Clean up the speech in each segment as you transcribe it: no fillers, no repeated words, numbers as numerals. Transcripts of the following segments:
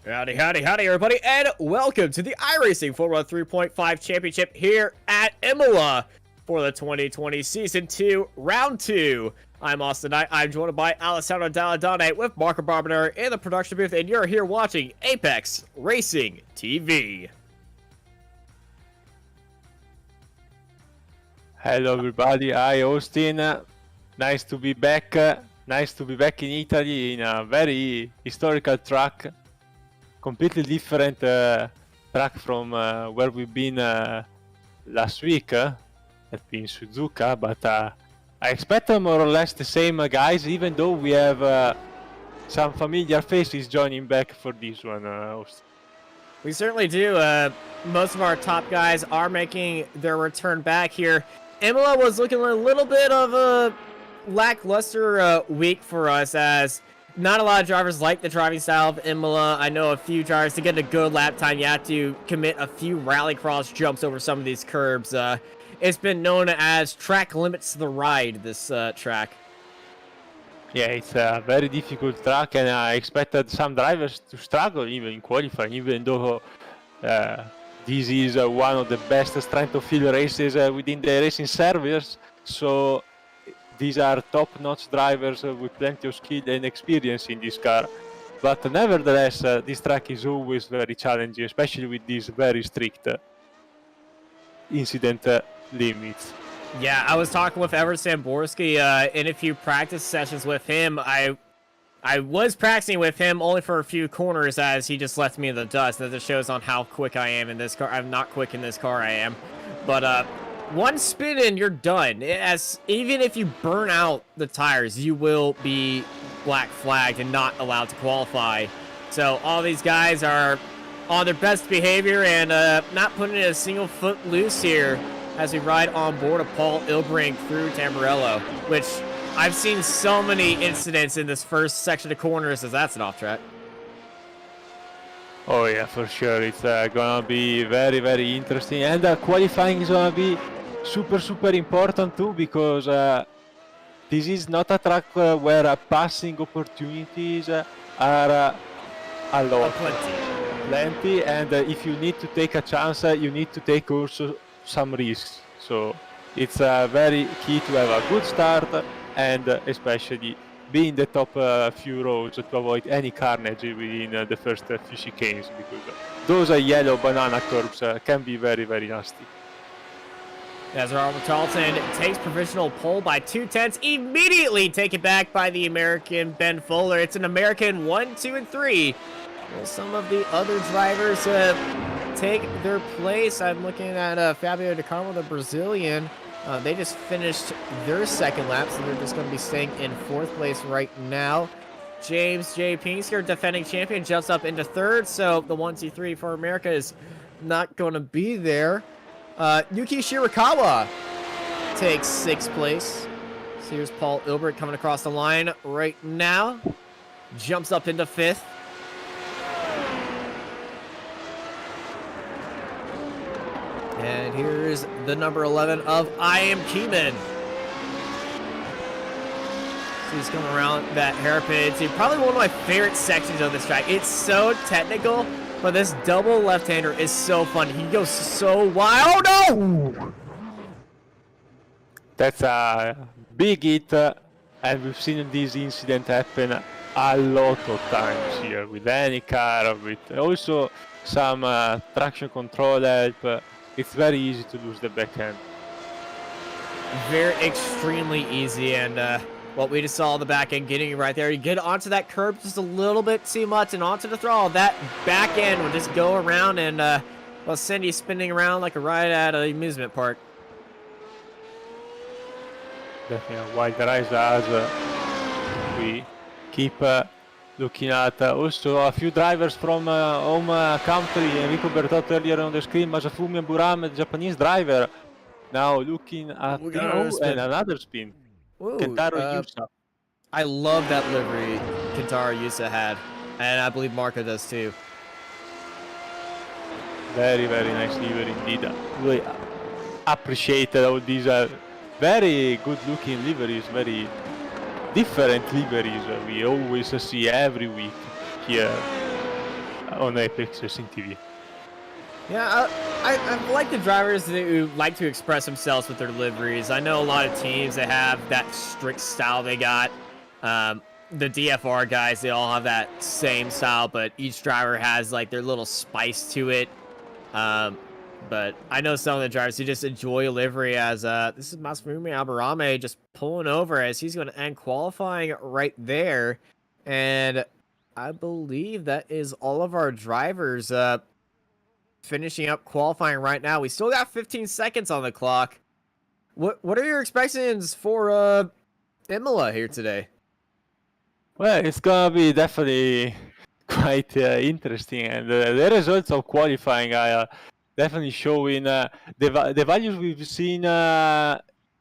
Howdy, howdy, howdy, everybody, and welcome to the iRacing Formula 3.5 Championship here at Imola for the 2020 Season 2, Round 2. I'm Austin Knight. I'm joined by Alessandro Dalladone with Marco Barbonero in the production booth, and you're here watching Apex Racing TV. Hello everybody, hi Austin, nice to be back. Nice to be back in Italy in a very historical track. Completely different track from where we've been last week. That's been Suzuka, but I expect more or less the same guys, even though we have some familiar faces joining back for this one, Austin. We certainly do. Most of our top guys are making their return back here. Imola was looking a little bit of a lackluster week for us, as not a lot of drivers like the driving style of Imola. I know a few drivers, to get a good lap time, you have to commit a few rallycross jumps over some of these curbs. It's been known as track limits the ride, this track. Yeah, it's a very difficult track, and I expected some drivers to struggle even in qualifying, even though this is one of the best strength of field races within the racing service. So these are top-notch drivers with plenty of skill and experience in this car. But nevertheless, this track is always very challenging, especially with these very strict incident limits. Yeah, I was talking with Everett Samborski in a few practice sessions with him. I was practicing with him only for a few corners, as he just left me in the dust. That just shows on how quick I am in this car. I'm not quick in this car, I am. But one spin and you're done. Even if you burn out the tires, you will be black flagged and not allowed to qualify. So all these guys are on their best behavior and not putting a single foot loose here as we ride on board of Paul Ilbrink through Tamburello, which I've seen so many incidents in this first section of corners, as that's an off track. Oh yeah, for sure. It's gonna be very, very interesting, and qualifying is gonna be super important too, because this is not a track where passing opportunities are a lot, plenty, and if you need to take a chance, you need to take also some risks. So it's very key to have a good start, and especially be in the top few rows to avoid any carnage within the first few chicanes, because those yellow banana curves can be very, very nasty. As Robert Charlton takes provisional pole by 2/10, immediately taken back by the American Ben Fuller. It's an American 1, 2, and 3. Will some of the other drivers take their place? I'm looking at Fabio De Carmo, the Brazilian. They just finished their second lap, so they're just going to be staying in 4th place right now. James J. Pinsker, defending champion, jumps up into 3rd, so the 1, 2, 3 for America is not going to be there. Yuki Shirakawa takes 6th place. So here's Paul Ilbert coming across the line right now. Jumps up into 5th. And here's the number 11 of I Am Keeman. So he's coming around that hairpin. It's probably one of my favorite sections of this track. It's so technical, but this double left-hander is so fun. He goes so wide. Oh, no! That's a big hit, and we've seen this incident happen a lot of times here with any car, with also some traction control help. It's very easy to lose the backhand. Very extremely easy, and what we just saw the back end getting right there. You get onto that curb just a little bit too much, and onto the throttle. That back end will just go around and well, send you spinning around like a ride at an amusement park. Definitely, while the rise as we keep looking at also a few drivers from home country. Enrico Bertotto earlier on the screen, Masafumi Buram, the Japanese driver, now looking at and another spin. Ooh, Kentaro Yusa. I love that livery Kentaro Yusa had, and I believe Marco does too. Very, very nice livery indeed. We appreciate all these very good looking liveries, very different liveries we always see every week here on Apex Racing TV. Yeah, I like the drivers who like to express themselves with their liveries. I know a lot of teams that have that strict style they got. The DFR guys, they all have that same style, but each driver has like their little spice to it. But I know some of the drivers who just enjoy a livery as this is Masafumi Aburame just pulling over as he's going to end qualifying right there. And I believe that is all of our drivers finishing up qualifying right now. We still got 15 seconds on the clock. What are your expectations for Imola here today? Well, it's gonna be definitely quite interesting, and the results of qualifying are definitely showing the values we've seen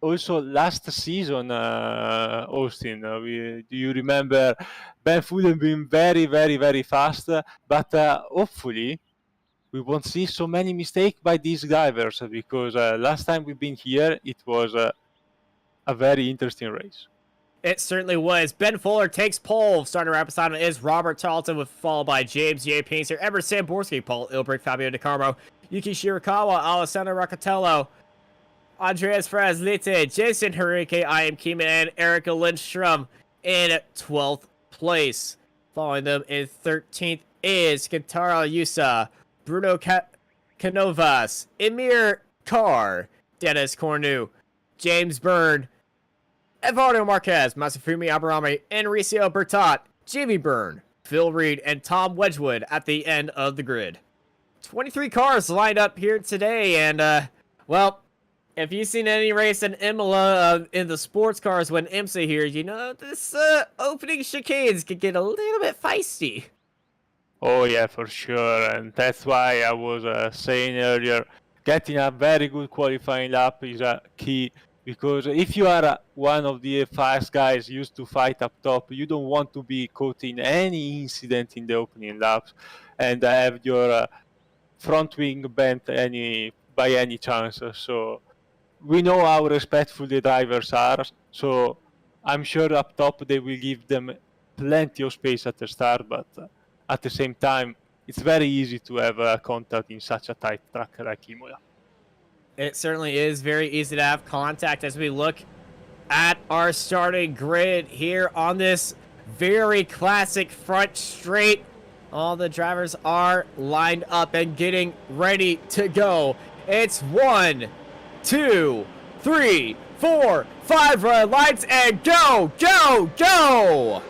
also last season, Austin. Do you remember Ben Fullen being very, very, very fast, but hopefully we won't see so many mistakes by these drivers, because last time we've been here, it was a very interesting race. It certainly was. Ben Fuller takes pole. Starting right beside him is Robert Tarleton, followed by James J. Painter, Edward Samborski, Paul Ilbrick, Fabio De Carmo, Yuki Shirakawa, Alessandro Raccatello, Andreas Frazlite, Jason Henrique, I am Keeman, and Erica Lindstrom in 12th place. Following them in 13th is Kentaro Yusa, Bruno Canovas, Emir Carr, Dennis Cornu, James Byrne, Eduardo Marquez, Masafumi Aburame, Enrico Bertot, Jamie Byrne, Phil Reed, and Tom Wedgwood at the end of the grid. 23 cars lined up here today, and, well, if you've seen any race in Imola in the sports cars when IMSA here, you know this opening chicanes could get a little bit feisty. Oh yeah, for sure, and that's why I was saying earlier, getting a very good qualifying lap is a key. Because if you are one of the fast guys used to fight up top, you don't want to be caught in any incident in the opening laps and have your front wing bent by any chance. So we know how respectful the drivers are. So I'm sure up top they will give them plenty of space at the start, but at the same time, it's very easy to have contact in such a tight track like Imola. It certainly is very easy to have contact as we look at our starting grid here on this very classic front straight. All the drivers are lined up and getting ready to go. It's 1, 2, 3, 4, 5 red lights and go, go, go!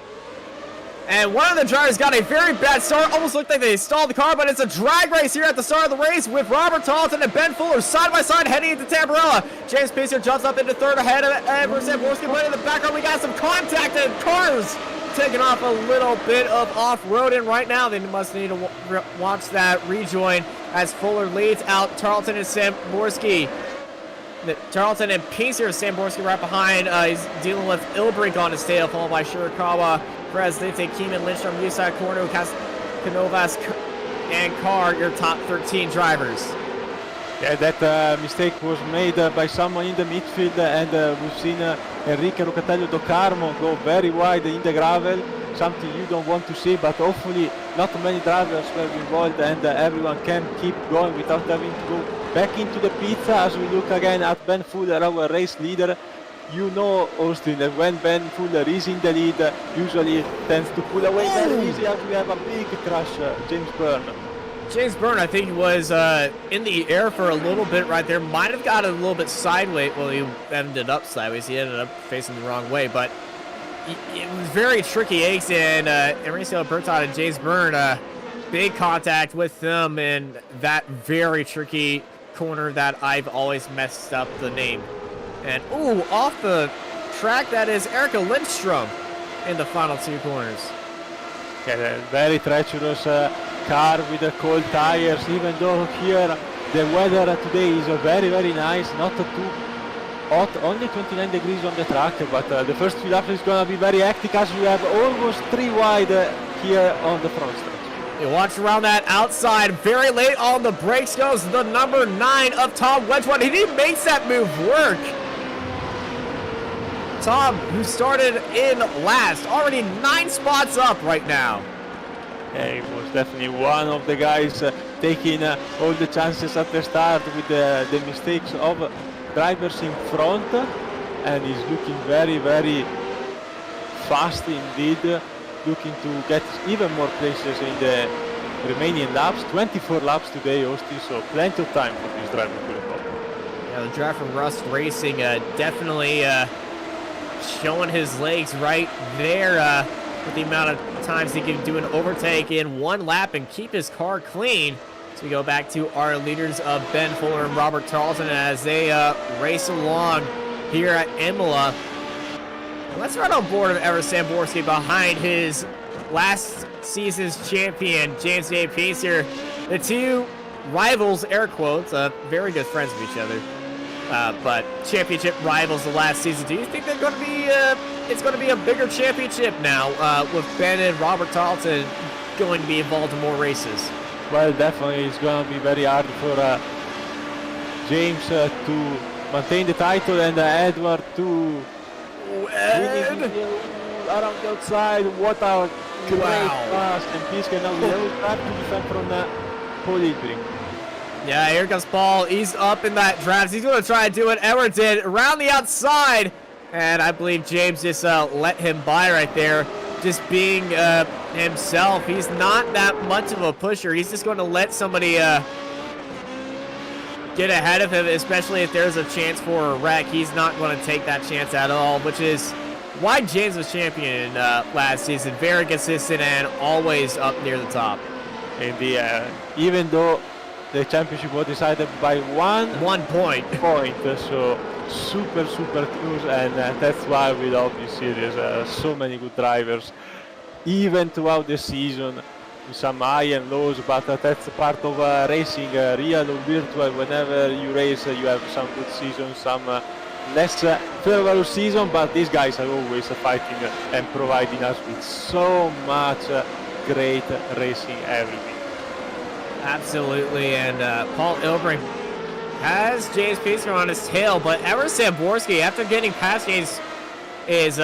And one of the drivers got a very bad start. Almost looked like they stalled the car, but it's a drag race here at the start of the race with Robert Tarleton and Ben Fuller side by side heading into Tamburella. James Pacer jumps up into third ahead of Edward Samborski, but in the background we got some contact and cars taking off a little bit of off-roading right now. They must need to watch that rejoin as Fuller leads out Tarleton and Samborski. Tarleton and Pacer, Samborski right behind. He's dealing with Ilbrink on his tail, followed by Shirakawa, Preslite, Keeman, Lindstrom, Yusa, Corno, Canovas, and Carr, your top 13 drivers. Yeah, that mistake was made by someone in the midfield, and we've seen Enrique Rocatello do Carmo go very wide in the gravel, something you don't want to see, but hopefully not many drivers were involved and everyone can keep going without having to go back into the pits. As we look again at Ben Fuller, our race leader. You know, Austin, that when Ben Fuller is in the lead, usually tends to pull away very easy as we have a big crash, James Byrne. James Byrne, I think, was in the air for a little bit right there. Might have got a little bit sideways. Well, he ended up sideways. He ended up facing the wrong way, but it was very tricky. Ace and Enrico Bertot and James Byrne, big contact with them in that very tricky corner that I've always messed up the name. And, ooh, off the track, that is Erica Lindstrom in the final two corners. Yeah, very treacherous car with the cold tires, even though here the weather today is very, very nice, not too hot, only 29 degrees on the track, but the first few laps is going to be very hectic as we have almost 3 wide here on the front stretch. You watch around that outside, very late on the brakes goes the number 9 of Tom Wedgwood, and he makes that move work. Tom, who started in last, already 9 spots up right now. Yeah, he was definitely one of the guys taking all the chances at the start with the mistakes of drivers in front, and he's looking very, very fast indeed, looking to get even more places in the remaining laps. 24 laps today, Osti, so plenty of time for this driver to recover. Yeah, the driver from Rust Racing definitely showing his legs right there with the amount of times he can do an overtake in one lap and keep his car clean. So we go back to our leaders of Ben Fuller and Robert Tarleton as they race along here at Imola. Let's run on board of Ever Samborski behind his last season's champion, James J. Pacer. The two rivals, air quotes, very good friends of each other, but championship rivals the last season. Do you think they're going to be, it's going to be a bigger championship now with Ben and Robert Tarleton going to be involved in more races? Well, definitely it's going to be very hard for James to maintain the title and Edward to around the outside. What a great pass, and Piska now will try to defend from Paul Ilbrink. Yeah, here comes Paul. He's up in that draft. He's going to try to do what Edward did around the outside, and I believe James just let him by right there. Just being himself. He's not that much of a pusher. He's just going to let somebody get ahead of him, especially if there's a chance for a wreck. He's not going to take that chance at all, which is why James was champion last season. Very consistent and always up near the top. And even though the championship was decided by one point, so super close, and that's why we love this series. So many good drivers, even throughout the season. Some high and lows, but that's part of racing, real or virtual. Whenever you race, you have some good seasons, some less favorable season, but these guys are always fighting and providing us with so much great racing every week. Absolutely, and Paul Ilbrink has James Pacer on his tail, but Ever Samborski, after getting past James, is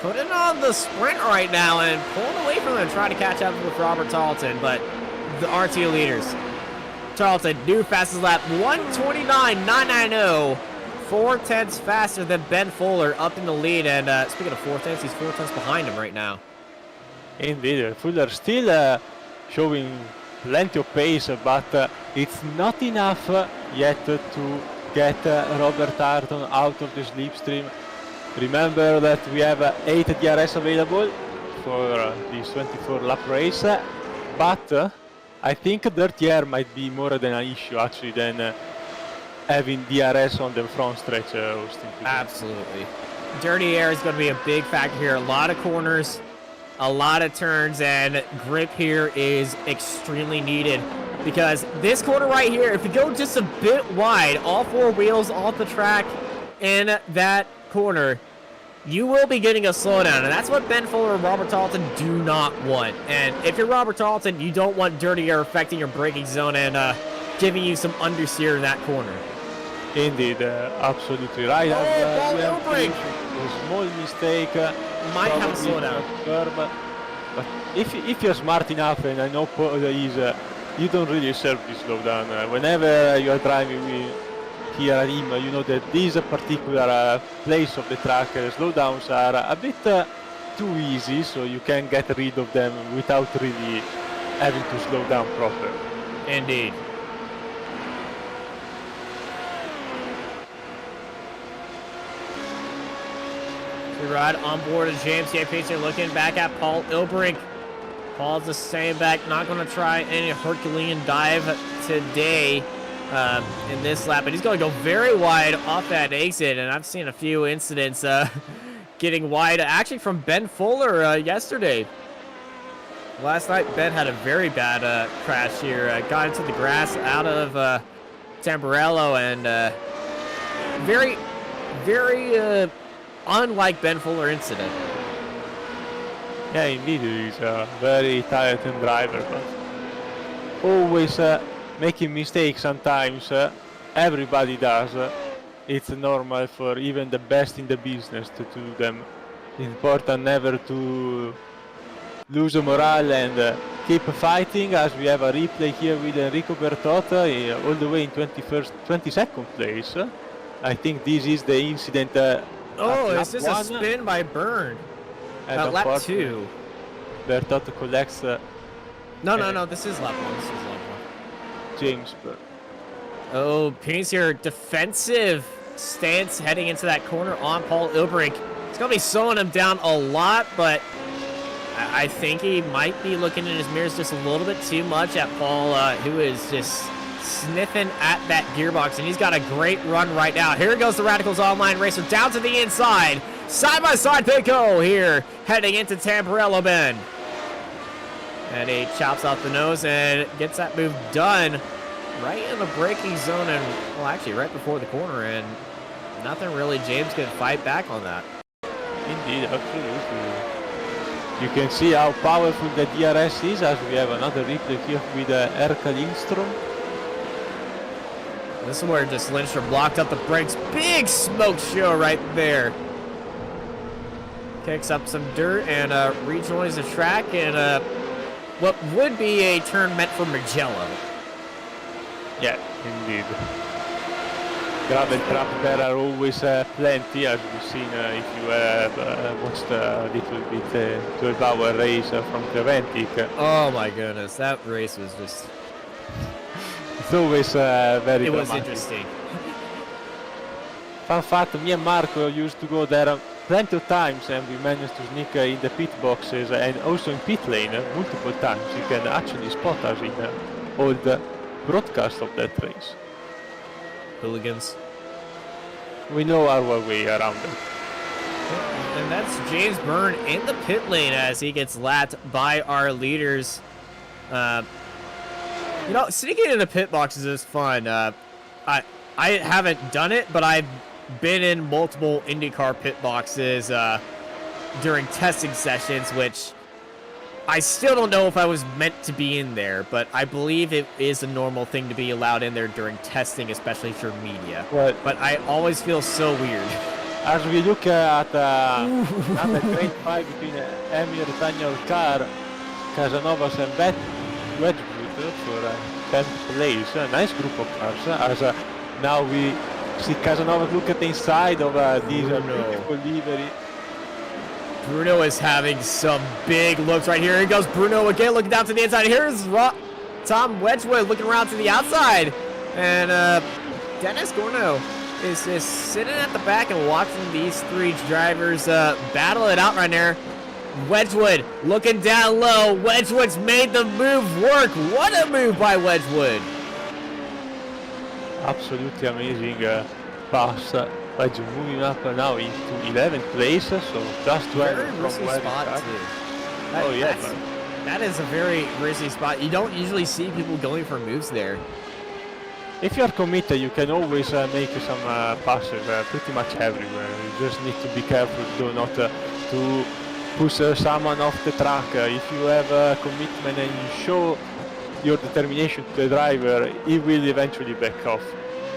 putting on the sprint right now and pulling away from him, trying to catch up with Robert Tarleton, but the RT leaders. Tarleton, new fastest lap, 1:29.990, 4/10 faster than Ben Fuller, up in the lead, and speaking of 4/10, he's 4/10 behind him right now. Indeed, Fuller still showing plenty of pace, but it's not enough yet to get Robert Tarleton out of the slipstream. Remember that we have 8 DRS available for this 24 lap race, but I think dirty air might be more than an issue actually than having DRS on the front stretch, Austin. Absolutely. Dirty air is going to be a big factor here. A lot of corners, a lot of turns, and grip here is extremely needed because this corner right here, if you go just a bit wide, all 4 wheels off the track in that corner, you will be getting a slowdown, and that's what Ben Fuller and Robert Tarleton do not want. And if you're Robert Tarleton, you don't want dirty air affecting your braking zone and giving you some understeer in that corner. Indeed, absolutely right. A small mistake might have a slowdown. But if you're smart enough, and I know Paul is, you don't really serve this slowdown. Whenever you are driving here at Imola, you know that this particular place of the track, slowdowns are a bit too easy, so you can get rid of them without really having to slow down properly. Indeed. We ride on board of James J. Pacer, looking back at Paul Ilbrink. Paul's just staying back, not going to try any Herculean dive today in this lap, but he's going to go very wide off that exit, and I've seen a few incidents getting wide, actually from Ben Fuller yesterday. Last night, Ben had a very bad crash here, got into the grass out of Tamburello, and very unlike Ben Fuller incident. Yeah, indeed, he's a very talented driver, but always making mistakes sometimes. Everybody does. It's normal for even the best in the business to do them. It's important never to lose morale and keep fighting, as we have a replay here with Enrico Bertotta all the way in 22nd place. I think this is the incident. Oh, it's just a spin by Byrne at lap 2. Bertotta collects. No, this is lap 1. This is lap 1. James Byrne. Oh, Penny's here, defensive stance heading into that corner on Paul Ilbrink. It's going to be slowing him down a lot, but I think he might be looking in his mirrors just a little bit too much at Paul, who is just sniffing at that gearbox, and he's got a great run right now. Here goes the Radicals Online Racer down to the inside. Side by side they go here, heading into Tamburello Bend. And he chops off the nose and gets that move done right in the braking zone, and, well, actually right before the corner, and nothing really James can fight back on that. Indeed, absolutely. You can see how powerful the DRS is, as we have another replay here with Erka Lindström. This is where just Lindstrom blocked up the brakes. Big smoke show right there. Kicks up some dirt and rejoins the track in what would be a turn meant for Mugello. Yeah, indeed. Gravel trap there are always plenty, as we've seen if you have watched a little bit 12-hour race from Creventic. Oh my goodness, that race was just... It's always very It was dramatic. interesting. Fun fact, me and Marco used to go there plenty of times, and we managed to sneak in the pit boxes and also in pit lane multiple times. You can actually spot us in all the broadcast of that race. Hooligans. We know our way around it. And that's James Byrne in the pit lane as he gets lapped by our leaders. You know, sneaking in the pit boxes is fun. I haven't done it, but I've been in multiple IndyCar pit boxes during testing sessions, which I still don't know if I was meant to be in there, but I believe it is a normal thing to be allowed in there during testing, especially for media. Well, but I always feel so weird. as we look at the great fight between Emir Daniel Carr, Casanovas and Wedgwood for 10th place, a nice group of cars. As now we see Casanovas look at the inside of these beautiful livery. Bruno is having some big looks right here. Here goes Bruno again, looking down to the inside. Here's Tom Wedgwood looking around to the outside. And Dennis Gorno is just sitting at the back and watching these three drivers battle it out right there. Wedgwood looking down low. Wedgwood's made the move work. What a move by Wedgwood. Absolutely amazing pass. Wedgwood moving up now into 11th place, so just 12 very from risky where spot we too. Oh yeah, that is a very risky spot. You don't usually see people going for moves there. if you are committed, you can always make some passes pretty much everywhere. You just need to be careful, though, not to push someone off the track. If you have a commitment and you show your determination to the driver, he will eventually back off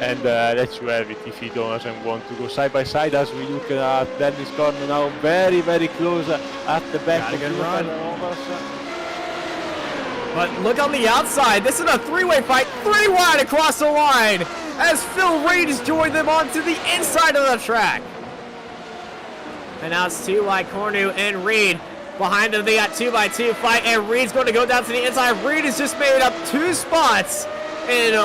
and let you have it if he doesn't want to go side by side. As we look at Dennis Corner now, very close at the back. Got a good run. But look on the outside. This is a three-way fight, 3 wide across the line as Phil Reed has joined them onto the inside of the track. And now it's 2 wide, Cornu and Reed. Behind them, they got 2x2 fight, and Reed's going to go down to the inside. Reed has just made up 2 spots in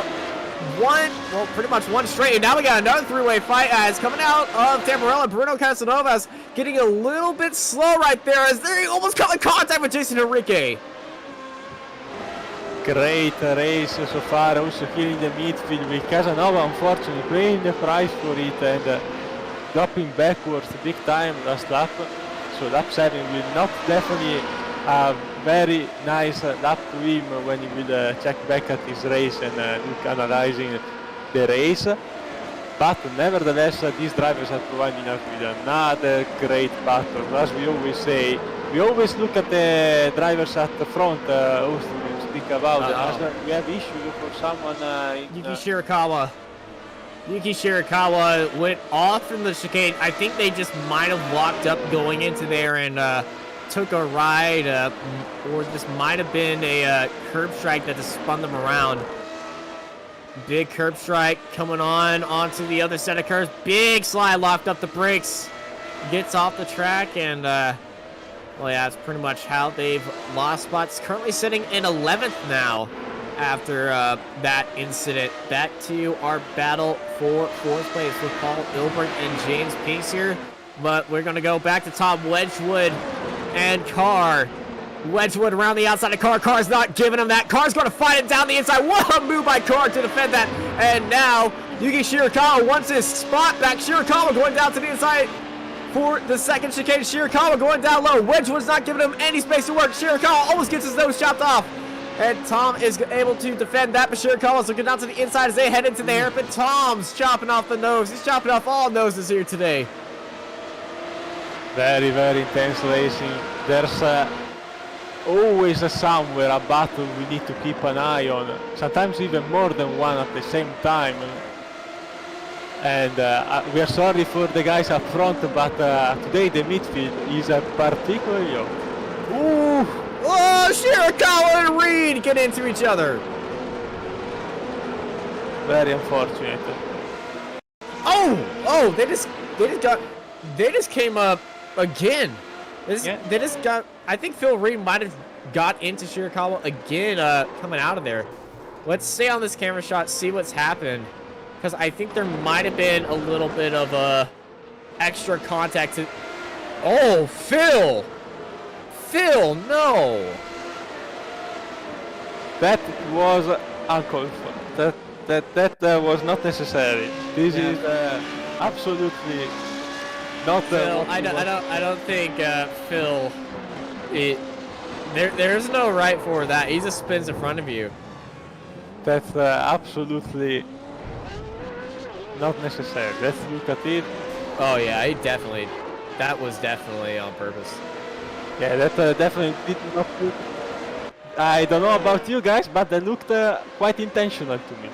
pretty much one straight. And now we got another 3-way fight as coming out of Tamburello, Bruno Casanovas getting a little bit slow right there as they almost come in contact with Jason Enrique. Great race so far, also here in the midfield with Casanova unfortunately paying the price for it and dropping backwards big time last lap. So lap 7 will not definitely a very nice lap to him when he will check back at his race and look analyzing the race. But nevertheless, these drivers are providing us with another great battle. As we always say, we always look at the drivers at the front, Austin, we speak about as we have issues for someone Yuki Shirakawa went off in the chicane. I think they just might have locked up going into there and took a ride, or this might have been a curb strike that just spun them around. Big curb strike coming on onto the other set of curves. Big slide, locked up the brakes. Gets off the track, and well, yeah, that's pretty much how they've lost spots. Currently sitting in 11th now after that incident. Back to our battle for 4th place with Paul Ilbert and James Peace here. But we're going to go back to Tom Wedgwood and Carr. Wedgwood around the outside of Carr. Carr's not giving him that. Carr's going to fight it down the inside. What a move by Carr to defend that. And now Yuki Shirakawa wants his spot back. Shirakawa going down to the inside for the second chicane. Shirakawa going down low. Wedgwood's not giving him any space to work. Shirakawa almost gets his nose chopped off. And Tom is able to defend that, but Shirakawa's looking down to the inside as they head into the hairpin. Tom's chopping off the nose. He's chopping off all noses here today. Very, very intense racing. There's always somewhere a battle we need to keep an eye on. Sometimes even more than one at the same time. And we are sorry for the guys up front, but today the midfield is particularly hot. Ooh! Oh, Shirakawa and Reed get into each other. Very unfortunate. Oh! They just came up again. They just got. I think Phil Reed might have got into Shirakawa again, coming out of there. Let's stay on this camera shot, see what's happened, because I think there might have been a little bit of extra contact. Oh, Phil! Phil, no! That was uncalled for. That was not necessary. This is absolutely not. Phil, I don't think Phil. There's no right for that. He just spins in front of you. That's absolutely not necessary. Let's look at it. Oh yeah, that was definitely on purpose. Yeah, that definitely did not look. I don't know about you guys, but that looked quite intentional to me.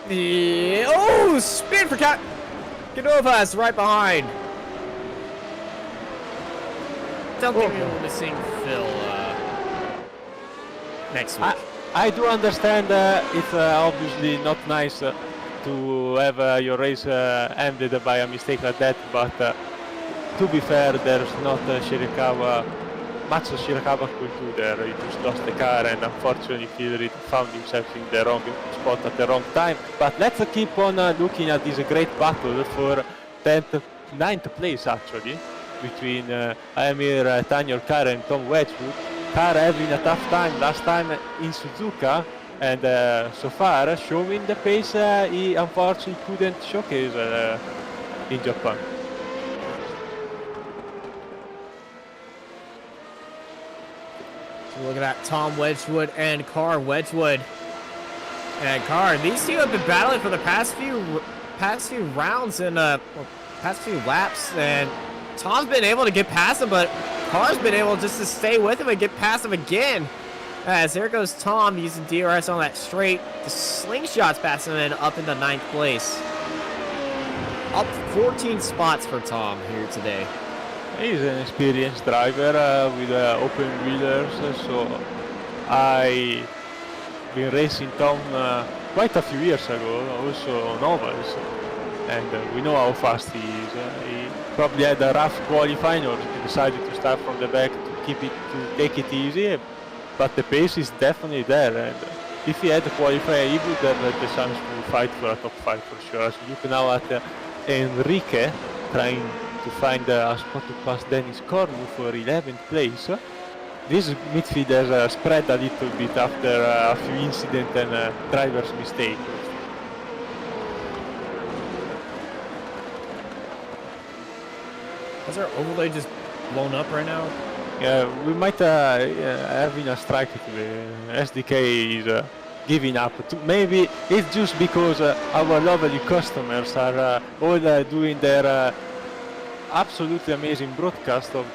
Yeah. Oh, spin for Canovas right behind. Don't think we'll be seeing Phil next week. I do understand it's obviously not nice to have your race ended by a mistake like that, but to be fair, there's not much Shirakawa could do there. He just lost the car, and unfortunately Phil Reed found himself in the wrong spot at the wrong time. But let's keep on looking at this great battle for 9th place actually, between Amir Tanyor Carr and Tom Wedgwood. Carr having a tough time last time in Suzuka, and so far showing the pace he unfortunately couldn't showcase in Japan. So look at that, Tom Wedgwood and Carr. Wedgwood and Carr. These two have been battling for the past few rounds and past few laps, and Tom's been able to get past him, but Carr's been able just to stay with him and get past him again. As there goes Tom using DRS on that straight. The slingshots past him and up into 9th place. Up 14 spots for Tom here today. He's an experienced driver with open wheelers, so I've been racing Tom quite a few years ago, also on ovals, and we know how fast he is. He probably had a rough qualifying, or he decided to start from the back to take it easy, but the pace is definitely there, and if he had qualified, he would have had the chance to fight for a top 5 for sure. As you look now at Enrique trying to find a spot to pass Dennis Cornu for 11th place. This midfield has spread a little bit after a few incidents and driver's mistakes. Has our overlay just blown up right now? Yeah, we might having a strike today. SDK is giving up. Maybe it's just because our lovely customers are all doing their absolutely amazing broadcast of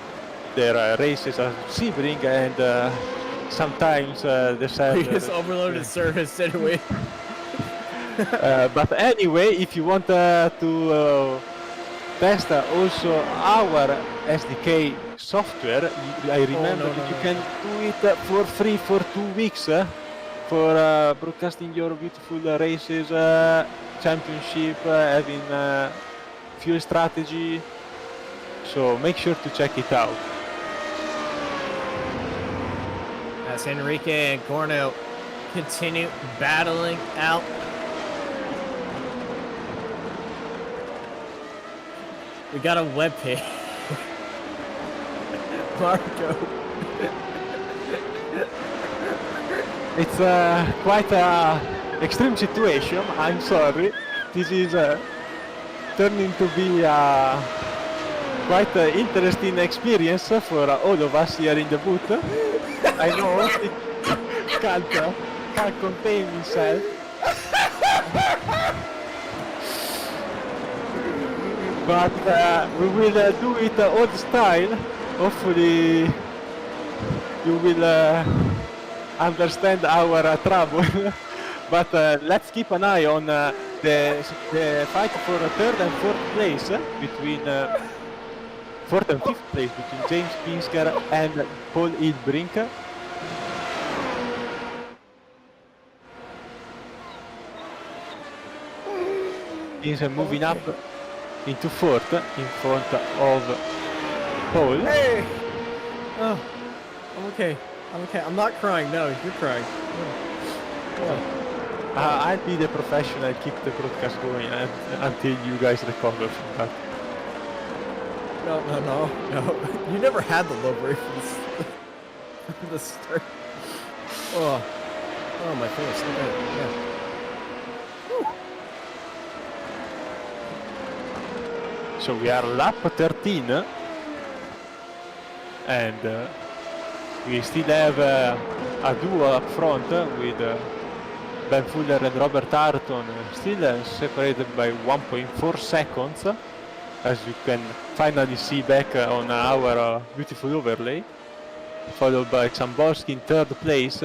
their races at Sebring, and sometimes they said we just overloaded service, didn't we? but anyway, if you want to test also our SDK software. I remember no, that you can do it for free for 2 weeks for broadcasting your beautiful races, championship, having fuel strategy. So make sure to check it out. As Enrique and Corno continue battling out. We got a webpage. Marco. It's quite a extreme situation. I'm sorry. This is turning to be a quite interesting experience for all of us here in the booth. I know he can't contain himself. But we will do it old style. Hopefully you will understand our trouble. But let's keep an eye on the fight for third and fourth place between fourth and fifth place between James Pinsker and Paul Hilbrink. He's moving up into fourth in front of Paul. Hey! Oh, I'm okay. I'm okay. I'm not crying. No, you're crying. I'll be the professional, keep the broadcast going until you guys recover from that. No. You never had the low break from the start. Oh, my face. Look at it. Yeah. So we are lap 13 and we still have a duo up front with Ben Fuller and Robert Arton still separated by 1.4 seconds, as you can finally see back on our beautiful overlay, followed by Zamborski in third place,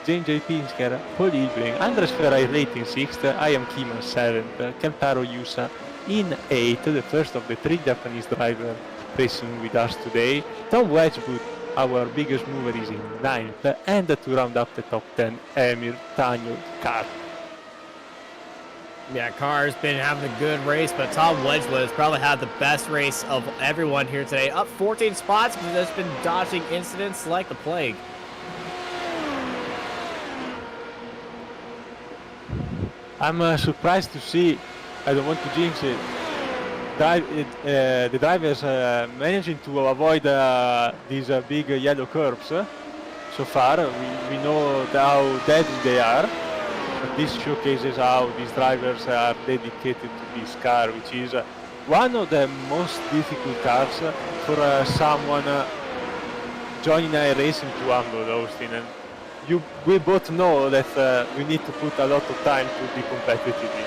James J. Pinsker, Paul Hilbrink, Andres Ferrari rating 6th, I am Kiman 7th, Kentaro Yusa in 8th, the first of the 3 Japanese drivers racing with us today. Tom Wedgwood, our biggest mover, is in 9th, and to round up the top 10, Emir Tanyo Kar. Yeah, Carr's been having a good race, but Tom Wedgwood has probably had the best race of everyone here today. Up 14 spots, but has been dodging incidents like the plague. I'm surprised to see, I don't want to jinx it, the drivers managing to avoid these big yellow curbs so far. We know how deadly they are, but this showcases how these drivers are dedicated to this car, which is one of the most difficult cars for someone joining iRacing to handle, Austin. And we both know that we need to put a lot of time to be competitive in.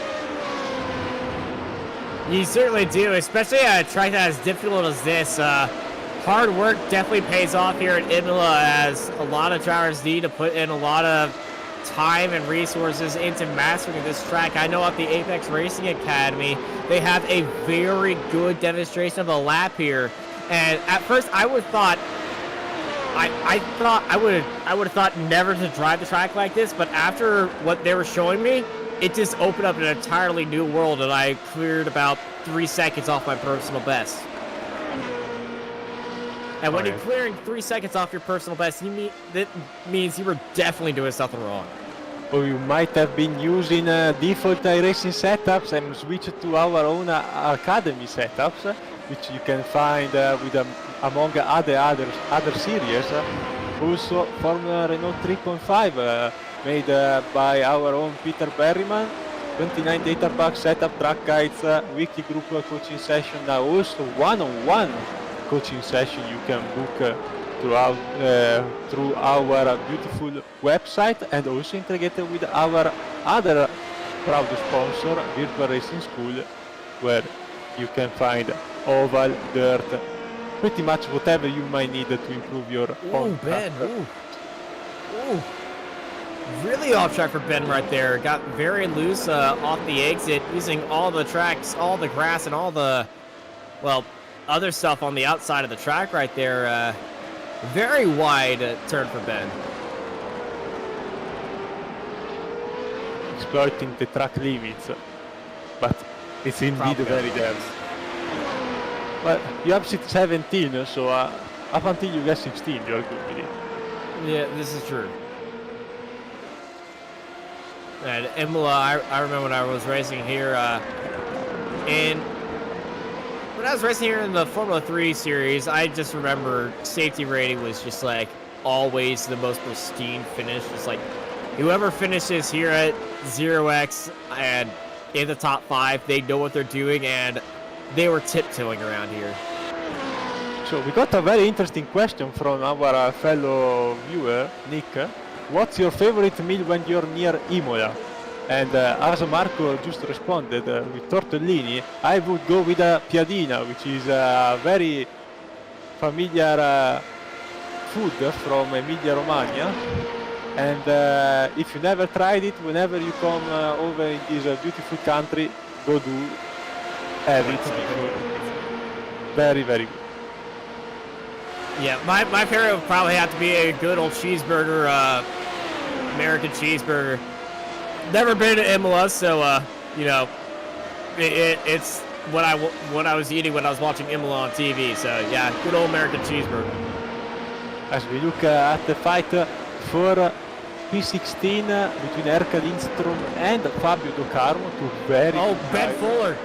You certainly do, especially at a track that as difficult as this. Hard work definitely pays off here at Imola, as a lot of drivers need to put in a lot of time and resources into mastering this track. I know at the Apex Racing Academy, they have a very good demonstration of a lap here. And at first, I would have thought, I would have thought never to drive the track like this. But after what they were showing me, it just opened up an entirely new world, and I cleared about 3 seconds off my personal best. And when you're clearing 3 seconds off your personal best, that means you were definitely doing something wrong. Or you might have been using default iRacing setups and switched to our own academy setups, which you can find with among other series. Also, Formula Renault 3.5 made by our own Peter Berryman. 29 data packs, setup, track guides, weekly group coaching session, now also one-on-one coaching session you can book through our beautiful website, and also integrated with our other proud sponsor, Virtual Racing School, where you can find oval, dirt, pretty much whatever you might need to improve your own Ben. Ooh. Really off track for Ben right there. Got very loose off the exit, using all the tracks, all the grass, and all the well, other stuff on the outside of the track right there. Very wide turn for Ben. Exploiting the track limits, but it's indeed very dense. Well, you have 17, so up until you get 16, you're good with it. Yeah, this is true. And Imola, I remember when I was racing here, when I was racing here in the Formula 3 series, I just remember safety rating was just like always the most pristine finish. Just like whoever finishes here at 0x and in the top 5, they know what they're doing, and they were tiptoeing around here. So we got a very interesting question from our fellow viewer, Nick. What's your favorite meal when you're near Imola? And as Marco just responded with tortellini, I would go with a piadina, which is a very familiar food from Emilia Romagna. And if you never tried it, whenever you come over in this beautiful country, go do have it. Very, very good. Yeah, my favorite would probably have to be a good old cheeseburger, American cheeseburger. Never been to Imola, so you know, it's what I was eating when I was watching Imola on TV. So yeah, good old American cheeseburger. As we look at the fight for P16 between Erka Lindstrom and Fabio Docarmo, two very Ben Fuller.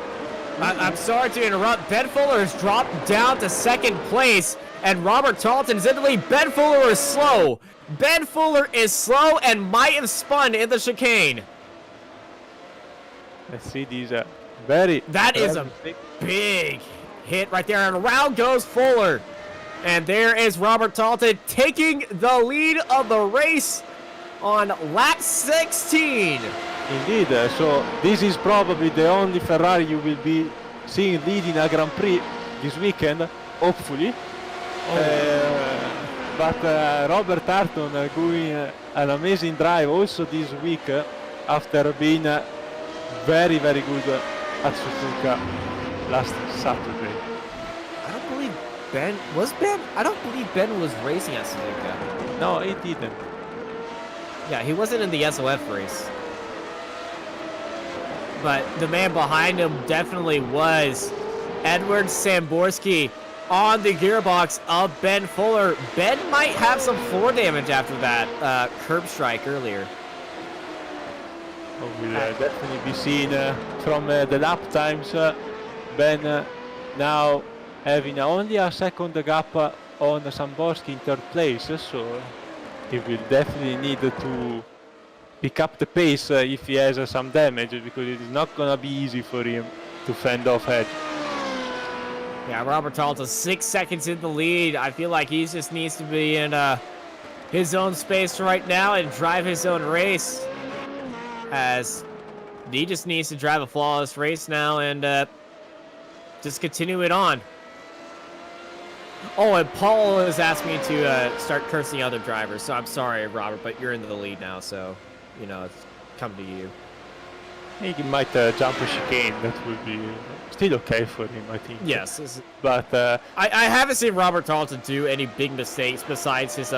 I'm sorry to interrupt. Ben Fuller has dropped down to second place, and Robert Tarleton is in the lead. Ben Fuller is slow. Ben Fuller is slow and might have spun in the chicane. Let's see these very... That is a big hit right there, and around goes Fuller. And there is Robert Tarleton taking the lead of the race on lap 16. Indeed, so this is probably the only Ferrari you will be seeing leading a Grand Prix this weekend, hopefully. But Robert Tarleton going an amazing drive also this week after being very, very good at Suzuka last Saturday. I don't believe I don't believe Ben was racing at Suzuka. No, he didn't. Yeah, he wasn't in the SOF race. But the man behind him definitely was. Edward Samborski on the gearbox of Ben Fuller. Ben might have some floor damage after that curb strike earlier. We'll definitely be seen from the lap times. Ben now having only a second gap on Samborski in third place, so he will definitely need to pick up the pace if he has some damage, because it is not gonna be easy for him to fend off Edge. Yeah, Robert Tarleton 6 seconds in the lead. I feel like he just needs to be in his own space right now and drive his own race, as he just needs to drive a flawless race now and just continue it on. Oh, and Paul has asked me to start cursing other drivers, so I'm sorry, Robert, but you're in the lead now, so, you know, it's come to you. He might jump a chicane. That would be still okay for him, I think. Yes. But I haven't seen Robert Tarleton do any big mistakes besides his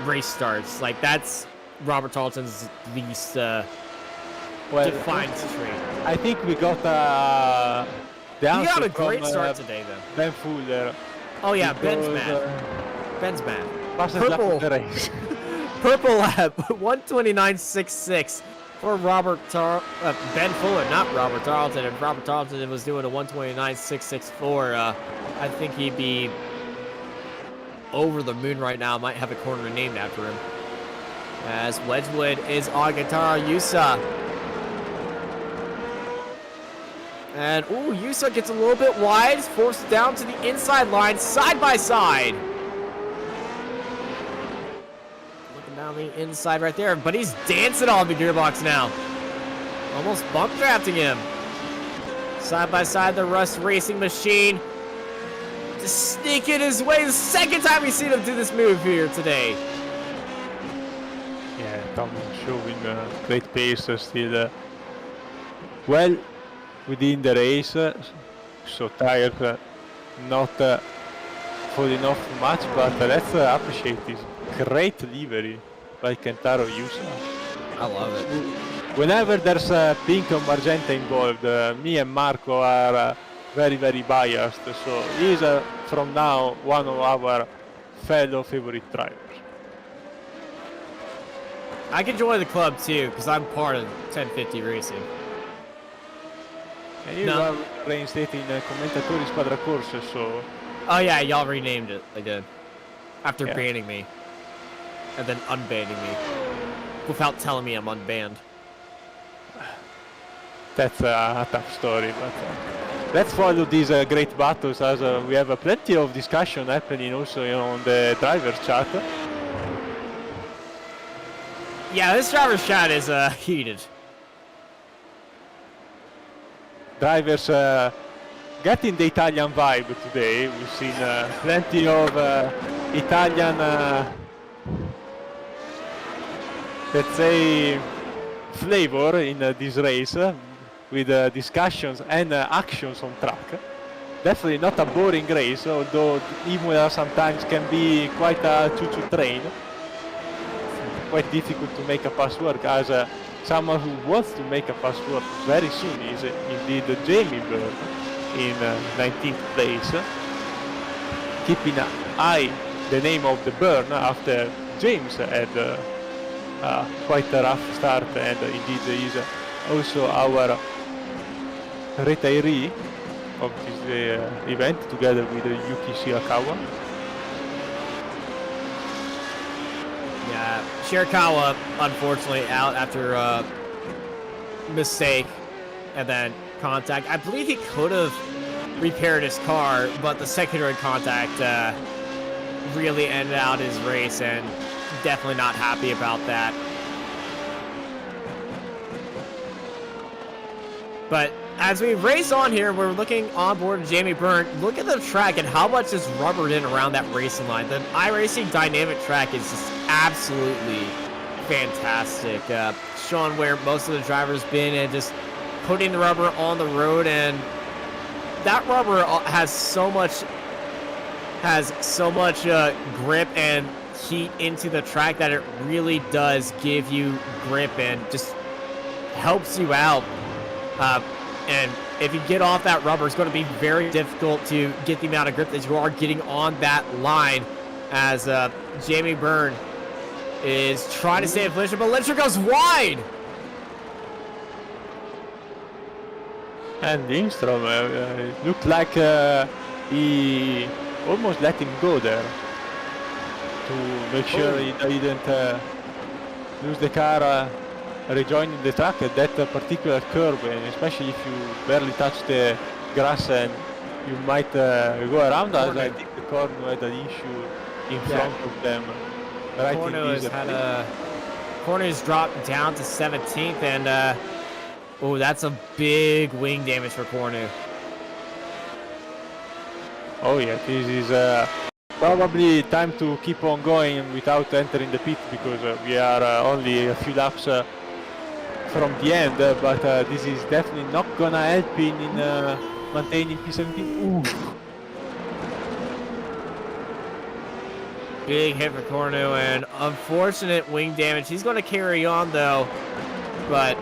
race starts. Like, that's Robert Tarleton's least defined trait. I think we got the answer. He got a great from, start today, though. Ben Fuller. Oh yeah, Ben's mad. Ben's mad. Fastest lap of the race. Purple lap, 129.66 for Ben Fuller, not Robert Tarleton. If Robert Tarleton was doing a 129.664, I think he'd be over the moon right now. Might have a corner named after him. As Wedgwood is on guitar, Yusa. And, ooh, Yusa gets a little bit wide, forced down to the inside line, side by side. Looking down the inside right there, but he's dancing on the gearbox now. Almost bump drafting him. Side by side, the Rust Racing Machine. Just sneaking his way. The second time we've seen him do this move here today. Yeah, Tom showing great pace still. Well, within the race, so tires not falling off much, but let's appreciate this great livery by Kentaro Yusa. I love it. Whenever there's pink or magenta involved, me and Marco are very, very biased, so he's from now one of our fellow favorite drivers. I can join the club too, because I'm part of 1050 Racing. And you are reinstating commentatori squadra corse, so... Oh yeah, y'all renamed it. I did. After Yeah. banning me. And then unbanning me. Without telling me I'm unbanned. That's a tough story, but let's follow these great battles as we have plenty of discussion happening also on the driver's chat. Yeah, this driver's chat is heated. Drivers getting the Italian vibe today. We've seen plenty of Italian, let's say, flavor in this race with discussions and actions on track. Definitely not a boring race, although Imola sometimes can be quite a choo-choo train. Quite difficult to make a pass work, as someone who wants to make a pass work very soon is indeed Jamie Byrne in 19th place, keeping high the name of the Byrne after James had quite a rough start, and indeed is also our retiree of this event together with Yuki Shirakawa. Yeah, Shirakawa unfortunately out after mistake and then contact. I believe he could have repaired his car, but the secondary contact really ended out his race, and definitely not happy about that. But as we race on here, we're looking on board Jamie Byrne. Look at the track and how much is rubbered in around that racing line. The iRacing dynamic track is just absolutely fantastic. Showing where most of the drivers been and just putting the rubber on the road, and that rubber has so much grip and heat into the track that it really does give you grip and just helps you out. And if you get off that rubber, it's going to be very difficult to get the amount of grip that you are getting on that line, as Jamie Byrne is trying to stay in position, but Lyncher goes wide. And Lindstrom looked like he almost let him go there to make sure he didn't lose the car rejoining the track at that particular curve, and especially if you barely touch the grass and you might go around, as I think the corner had an issue in front of them. Right, Corner's dropped down to 17th, and oh, that's a big wing damage for Cornu. Oh yeah, this is probably time to keep on going without entering the pit, because we are only a few laps from the end, but this is definitely not gonna help in maintaining P17. Ooh. Big hit for Cornu, and unfortunate wing damage. He's going to carry on though, but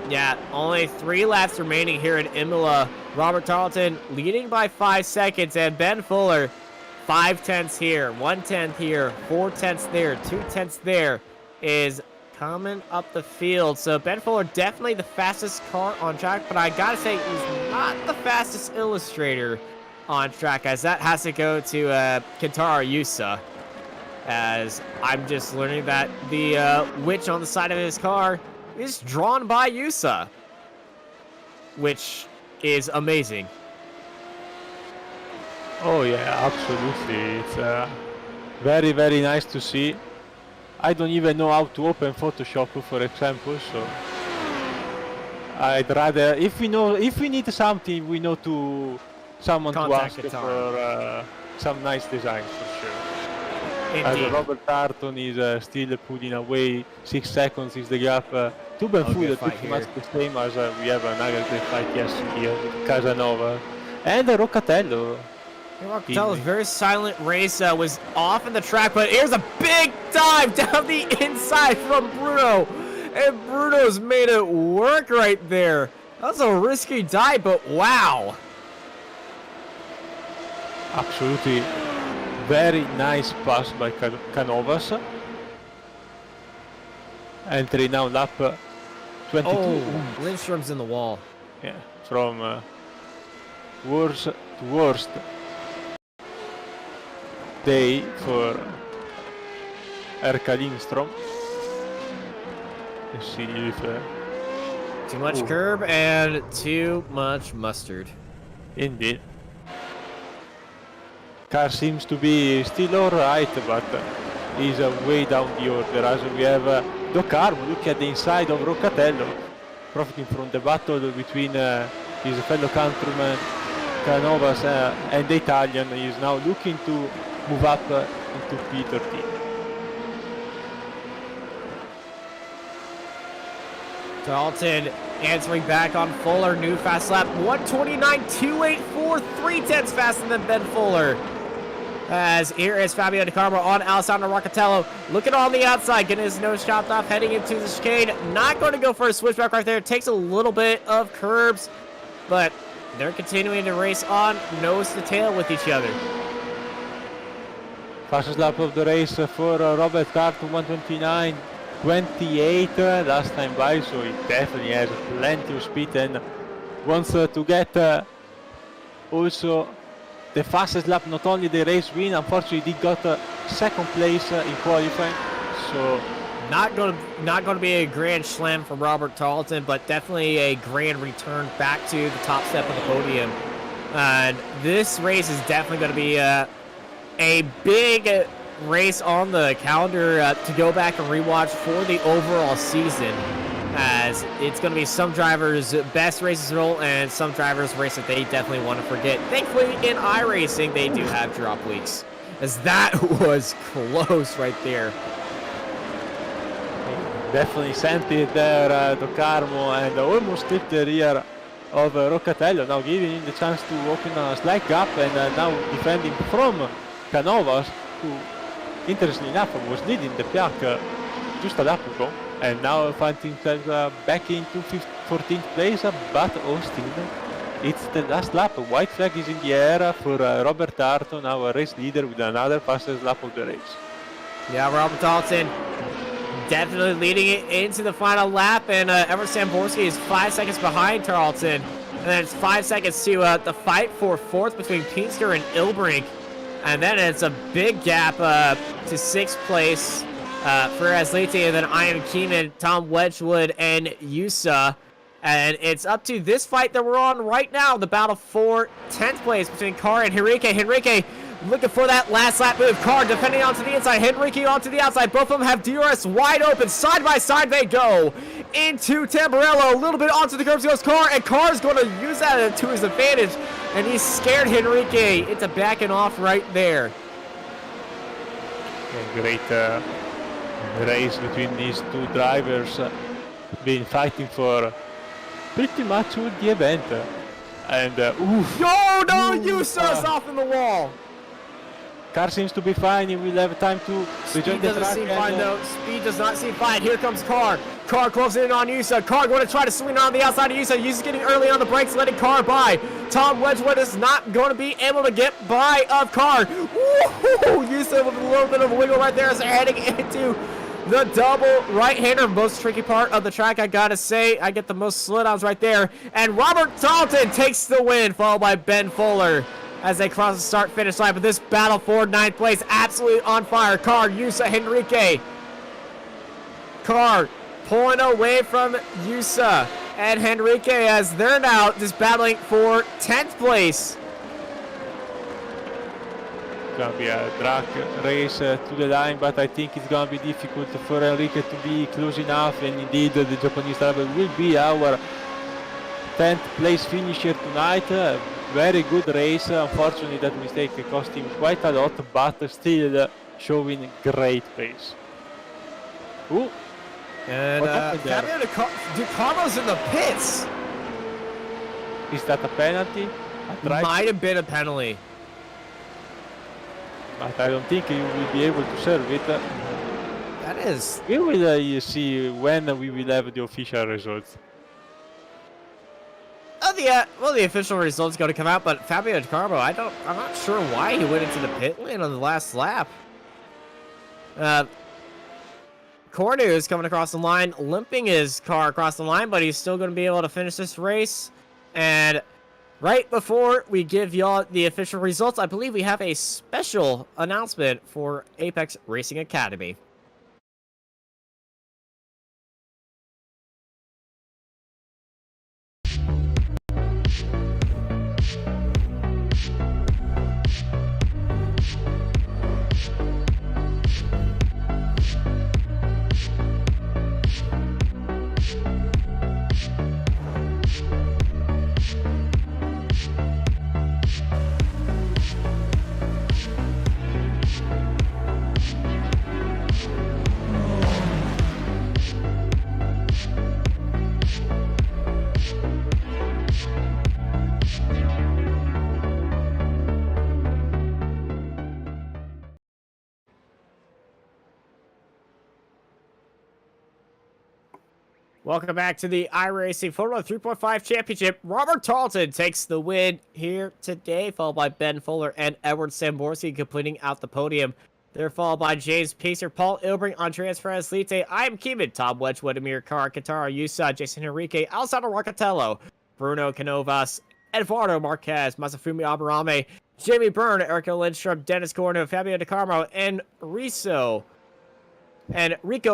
yeah, only 3 laps remaining here in Imola. Robert Tarleton leading by 5 seconds, and Ben Fuller 5/10 here, 1/10 here, 4/10 there, 2/10 there is coming up the field. So Ben Fuller definitely the fastest car on track, but I gotta say he's not the fastest illustrator on track, as that has to go to Kentaro Yusa, as I'm just learning that the witch on the side of his car is drawn by Yusa, which is amazing. Oh yeah, absolutely. It's very, very nice to see. I don't even know how to open Photoshop, for example, so I'd rather, if we need something, we know someone to ask for some nice designs, for sure. Indeed. As Robert Tarleton is still pulling away, 6 seconds is the gap Too bad Oh, food good is fight pretty much here. the same as we have another great fight yesterday with Casanova. And Roccatello. Rocketello's very silent race was off in the track, but here's a big dive down the inside from Bruno. And Bruno's made it work right there. That was a risky dive, but wow. Absolutely very nice pass by Canovas. Entry now lap 22. Oh, Lindstrom's in the wall. Yeah, from worst to worst day for Erka Lindstrom. Let's see if Too much curb and too much mustard. indeed. Car seems to be still alright, but is way down the order as we have Docarmo. Look at the inside of Roccatello, profiting from the battle between his fellow countryman Canovas and the Italian. He is now looking to move up into P13. Dalton answering back on Fuller. New fast lap 129.284, 3/10 faster than Ben Fuller. As here is Fabio Di Carmo on Alessandro Roccatello. Looking on the outside, getting his nose chopped off, heading into the chicane. Not going to go for a switchback right there. Takes a little bit of curbs, but they're continuing to race on nose to tail with each other. Fastest lap of the race for Robert Carton, 129.28 last time by, so he definitely has plenty of speed and wants to get also the fastest lap, not only the race win. Unfortunately, he got second place in qualifying, so not going to be a grand slam for Robert Tarleton, but definitely a grand return back to the top step of the podium. And this race is definitely going to be a big race on the calendar to go back and rewatch for the overall season, as it's going to be some drivers' best races roll and some drivers' race that they definitely want to forget. Thankfully, in iRacing, they do have drop weeks, as that was close right there. Definitely sent it there to Carmo and almost clipped the rear of Roccatello, now giving him the chance to open a slight gap and now defending from Canovas, who interestingly enough was leading the pack just a lap ago, and now finding himself back into 14th place, but still it's the last lap. White flag is in the air for Robert Tarleton, now a race leader with another fastest lap of the race. Yeah, Robert Tarleton definitely leading it into the final lap, and Everett Samborski is 5 seconds behind Tarleton, and then it's 5 seconds to the fight for fourth between Pinsker and Ilbrink. And then it's a big gap to sixth place for Asliti, and then Ian Keeman, Tom Wedgwood, and Yusa. And it's up to this fight that we're on right now, the battle for 10th place between Carr and Henrique. Henrique looking for that last lap move. Carr defending onto the inside, Henrique onto the outside. Both of them have DRS wide open. Side by side they go into Tamburello. A little bit onto the curbs goes Carr, and Carr's going to use that to his advantage. And he's scared Henrique into backing off right there. A great race between these two drivers, been fighting for pretty much all the event. And oof. Yo, no, Yusa's off in the wall. Car seems to be fine. He will have time to rejoin the track. Speed doesn't seem fine though. Speed does not seem fine. Here comes Carr. Carr closing in on Yusa. Carr going to try to swing on the outside of Yusa. Yusa's getting early on the brakes, letting Carr by. Tom Wedgwood is not going to be able to get by of Carr. Woo-hoo! Yusa with a little bit of a wiggle right there as they're heading into the double right-hander. Most tricky part of the track, I gotta say. I get the most slowdowns right there. And Robert Tarleton takes the win, followed by Ben Fuller as they cross the start-finish line. But this battle for 9th place, absolutely on fire. Carr, Yusa, Henrique. Carr pulling away from Yusa and Henrique as they're now just battling for 10th place. It's gonna be a drag race to the line, but I think it's gonna be difficult for Enrique to be close enough, and indeed the Japanese driver will be our 10th place finisher tonight. Very good race. Unfortunately, that mistake cost him quite a lot, but still showing great pace. Ooh, And What happened there? Fabio Di Carmo's in the pits. Is that a penalty? Might have been a penalty. But I don't think you will be able to serve it. That is. We will see when we will have the official results. Oh, the official results going to come out, but Fabio Di Carmo, I'm not sure why he went into the pit lane on the last lap. Cornu is coming across the line, limping his car across the line, but he's still going to be able to finish this race. And right before we give y'all the official results, I believe we have a special announcement for Apex Racing Academy. Welcome back to the iRacing Formula 3.5 Championship. Robert Tarleton takes the win here today, followed by Ben Fuller and Edward Samborski completing out the podium. They're followed by James Pacer, Paul Ilbring, Andreas Perez-Lite, I'm Keeman, Tom Wedgwood, Amir Carr, Katara Yusa, Jason Henrique, Alessandro Roccatello, Bruno Canovas, Eduardo Marquez, Masafumi Aburame, Jamie Byrne, Erica Lindstrom, Dennis Corno, Fabio Di Carmo, and Rico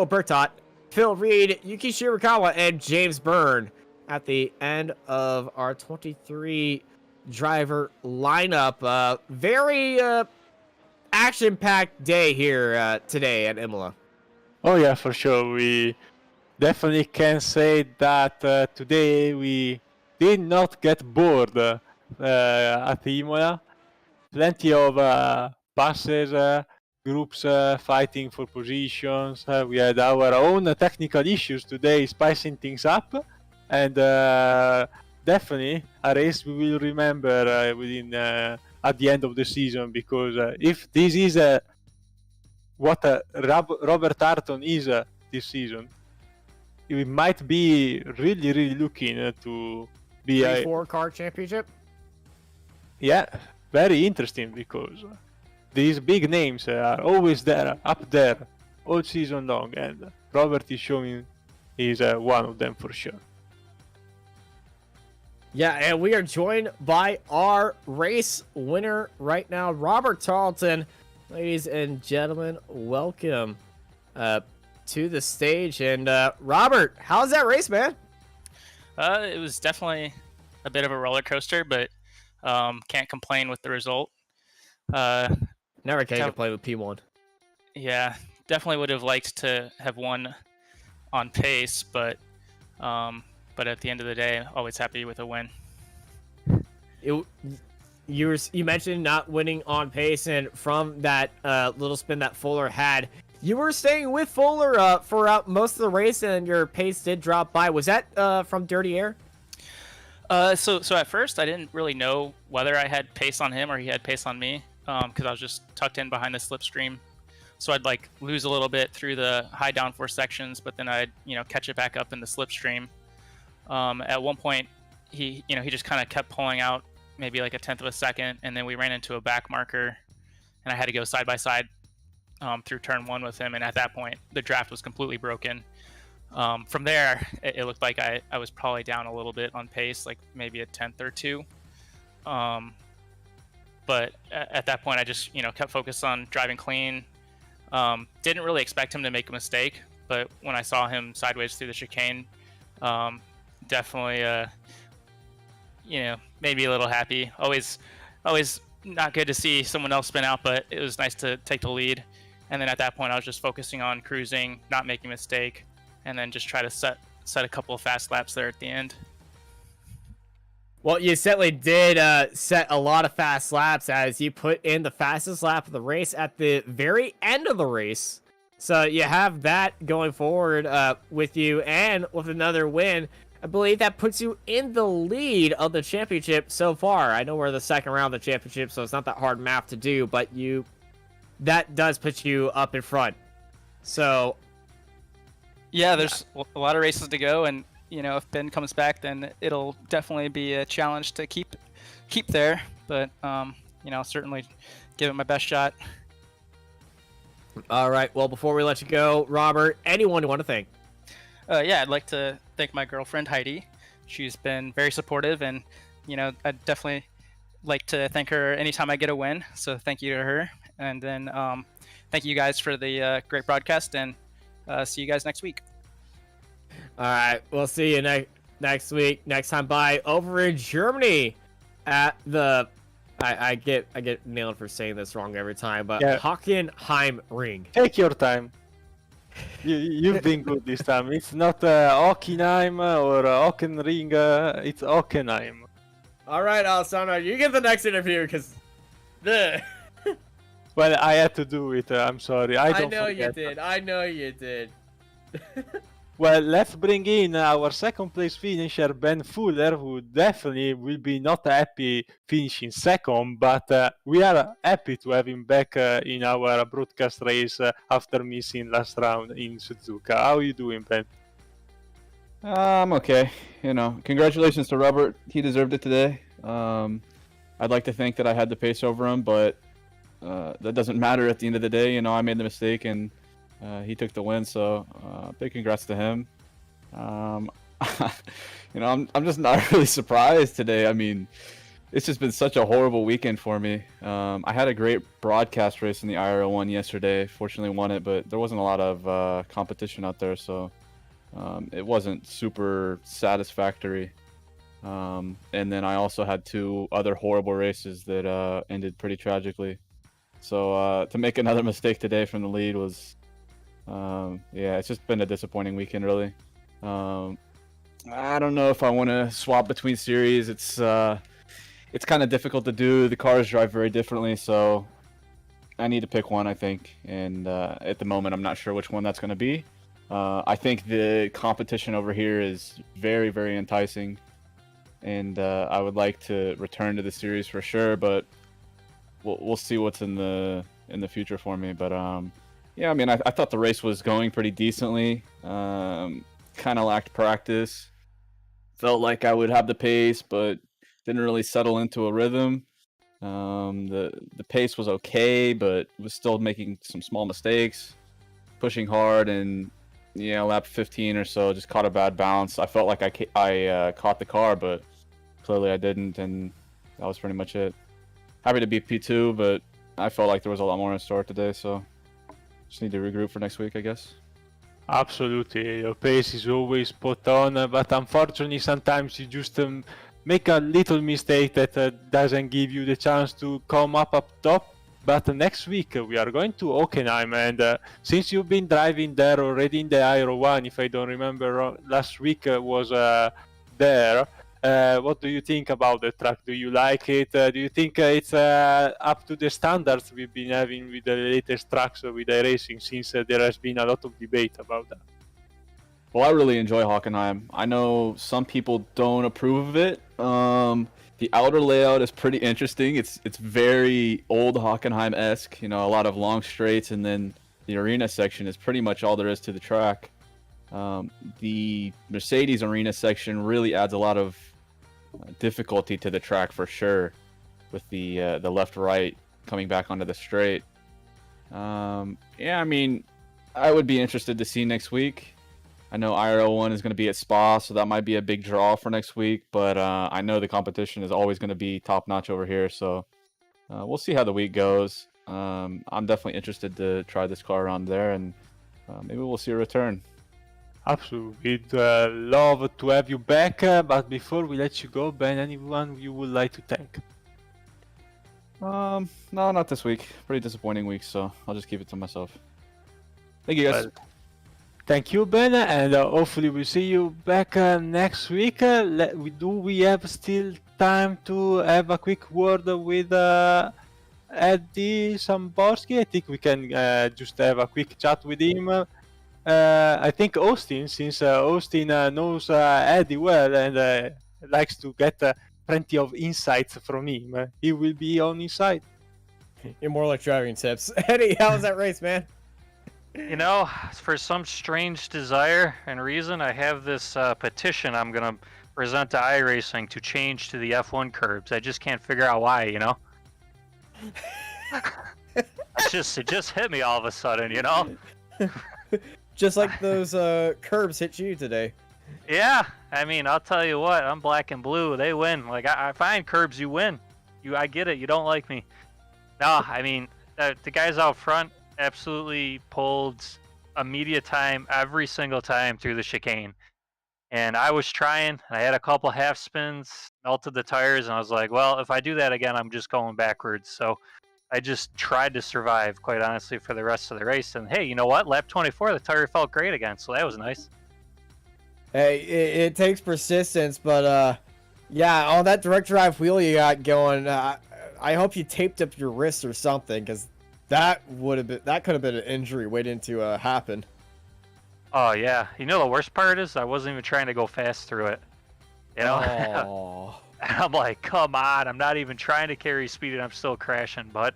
Bertot, Phil Reed, Yuki Shirakawa, and James Byrne at the end of our 23 driver lineup. Very action-packed day here today at Imola. Oh yeah, for sure. We definitely can say that today we did not get bored at Imola. Plenty of passes, groups fighting for positions. We had our own technical issues today, spicing things up, and definitely a race we will remember within at the end of the season, because if this is what Robert Tarleton is this season, we might be really looking to be a 4 car championship. Yeah, very interesting, because these big names are always there, up there, all season long, and Robert is showing he's one of them for sure. Yeah, and we are joined by our race winner right now, Robert Tarleton. Ladies and gentlemen, welcome to the stage. And Robert, how's that race, man? It was definitely a bit of a roller coaster, but can't complain with the result. Never can complain with P1. Yeah, definitely would have liked to have won on pace, but at the end of the day, always happy with a win. You mentioned not winning on pace, and from that little spin that Fuller had, you were staying with Fuller for most of the race, and your pace did drop by. Was that from dirty air? So at first, I didn't really know whether I had pace on him or he had pace on me, because I was just tucked in behind the slipstream. So I'd like lose a little bit through the high downforce sections, but then I'd catch it back up in the slipstream. At one point, he just kind of kept pulling out maybe like 1/10 of a second, and then we ran into a back marker, and I had to go side by side through turn 1 with him. And at that point, the draft was completely broken. From there, it looked like I was probably down a little bit on pace, like maybe 1/10 or 2. But at that point, I just kept focused on driving clean. Didn't really expect him to make a mistake, but when I saw him sideways through the chicane, definitely made me a little happy. Always not good to see someone else spin out, but it was nice to take the lead. And then at that point, I was just focusing on cruising, not making a mistake, and then just try to set a couple of fast laps there at the end. Well, you certainly did set a lot of fast laps, as you put in the fastest lap of the race at the very end of the race. So you have that going forward with you, and with another win, I believe that puts you in the lead of the championship so far. I know we're the second round of the championship, so it's not that hard math to do, but that does put you up in front. So Yeah, there's a lot of races to go, and if Ben comes back, then it'll definitely be a challenge to keep there. But certainly give it my best shot. all right, well, before we let you go, Robert, anyone you want to thank? Yeah, I'd like to thank my girlfriend Heidi. She's been very supportive, and I'd definitely like to thank her anytime I get a win. So thank you to her, and then thank you guys for the great broadcast, and see you guys next week. All right, we'll see you next week. Next time by over in Germany at the I get nailed for saying this wrong every time, but Yeah. Hockenheim Ring. Take your time. You've been good this time. It's not Hockenheim or Hockenring. It's Hockenheim. All right, Alessandro, you get the next interview because Well, I had to do it. I'm sorry. I don't know you forget. did. I know you did. Well, let's bring in our second place finisher, Ben Fuller, who definitely will be not happy finishing second, but we are happy to have him back in our broadcast race after missing last round in Suzuka. How are you doing, Ben? I'm okay. Congratulations to Robert. He deserved it today. I'd like to think that I had the pace over him, but that doesn't matter at the end of the day. I made the mistake, and he took the win, so big congrats to him. I'm just not really surprised today. I mean, it's just been such a horrible weekend for me. I had a great broadcast race in the IRL1 yesterday. Fortunately won it, but there wasn't a lot of competition out there, so it wasn't super satisfactory. And then I also had 2 other horrible races that ended pretty tragically. So to make another mistake today from the lead was it's just been a disappointing weekend, really. I don't know if I want to swap between series. It's kind of difficult to do. The cars drive very differently, so I need to pick one, I think. And at the moment, I'm not sure which one that's going to be. I think the competition over here is very, very enticing, and I would like to return to the series for sure. But we'll see what's in the future for me. But yeah, I mean, I thought the race was going pretty decently. Kind of lacked practice. Felt like I would have the pace, but didn't really settle into a rhythm. The pace was okay, but was still making some small mistakes, pushing hard, and lap 15 or so just caught a bad bounce. I felt like I caught the car, but clearly I didn't, and that was pretty much it. Happy to be P2, but I felt like there was a lot more in store today, so just need to regroup for next week, I guess. Absolutely, your pace is always spot on, but unfortunately sometimes you just make a little mistake that doesn't give you the chance to come up top. But next week we are going to Hockenheim, and since you've been driving there already in the Aero 1, if I don't remember wrong, last week was there. What do you think about the track? Do you like it? Do you think it's up to the standards we've been having with the latest tracks with iRacing, since there has been a lot of debate about that? Well, I really enjoy Hockenheim. I know some people don't approve of it. The outer layout is pretty interesting. It's very old Hockenheim-esque. A lot of long straights, and then the arena section is pretty much all there is to the track. The Mercedes arena section really adds a lot of difficulty to the track for sure, with the left-right coming back onto the straight. Yeah, I mean, I would be interested to see next week. I know IRL1 is going to be at Spa, so that might be a big draw for next week, but I know the competition is always going to be top-notch over here, so we'll see how the week goes. I'm definitely interested to try this car around there, and maybe we'll see a return. Absolutely, we'd love to have you back, but before we let you go, Ben, anyone you would like to thank? No, not this week. Pretty disappointing week, so I'll just keep it to myself. Thank you, guys. Well, thank you, Ben, and hopefully we'll see you back next week. We have still time to have a quick word with Eddie Samborski. I think we can just have a quick chat with him. I think Austin, since Austin knows Eddie well and likes to get plenty of insights from him, he will be on his side. You're more like driving tips. Eddie, how was that race, man? You know, for some strange desire and reason, I have this petition I'm going to present to iRacing to change to the F1 curbs. I just can't figure out why, you know? it just hit me all of a sudden, you know? Just like those curbs hit you today. Yeah, I mean, I'll tell you what, I'm black and blue. They win. Like, I find curbs, you win. I get it. You don't like me. No, I mean, the guys out front absolutely pulled a media time every single time through the chicane. And I was trying. I had a couple half spins, melted the tires, and I was like, well, if I do that again, I'm just going backwards. So I just tried to survive, quite honestly, for the rest of the race. And hey, you know what? Lap 24, the tire felt great again, so that was nice. Hey, it takes persistence, but yeah, on that direct drive wheel you got going, I hope you taped up your wrist or something, because that could have been an injury waiting to happen. Oh yeah, you know the worst part is I wasn't even trying to go fast through it. You know, Oh. I'm like, come on, I'm not even trying to carry speed and I'm still crashing. But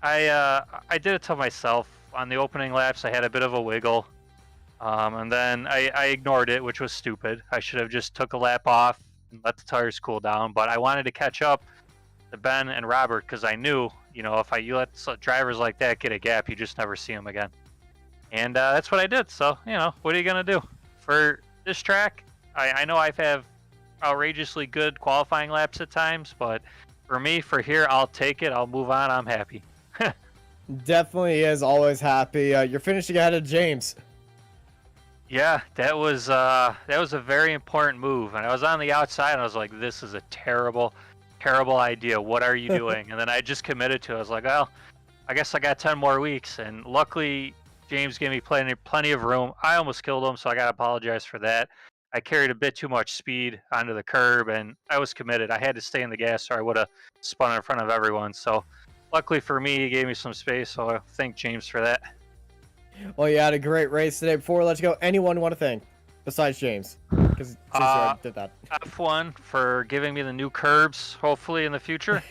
I did it to myself. On the opening laps, I had a bit of a wiggle, and then I ignored it, which was stupid. I should have just took a lap off and let the tires cool down. But I wanted to catch up to Ben and Robert because I knew, you know, if you let drivers like that get a gap, you just never see them again. And that's what I did. So, you know, what are you going to do? For this track, I know I've had outrageously good qualifying laps at times, but for me, for here, I'll take it. I'll move on. I'm happy. Definitely is always happy. You're finishing ahead of James. Yeah, that was a very important move. And I was on the outside, and I was like, this is a terrible idea. What are you doing? And then I just committed to it. I was like, well, I guess I got 10 more weeks. And luckily, James gave me plenty of room. I almost killed him, so I got to apologize for that. I carried a bit too much speed onto the curb, and I was committed. I had to stay in the gas, or I would have spun in front of everyone. So luckily for me, he gave me some space, so I thank James for that. Well, you had a great race today. Before we let you go, anyone want to thank besides James? Because since you already did that. F1 for giving me the new curbs, hopefully in the future.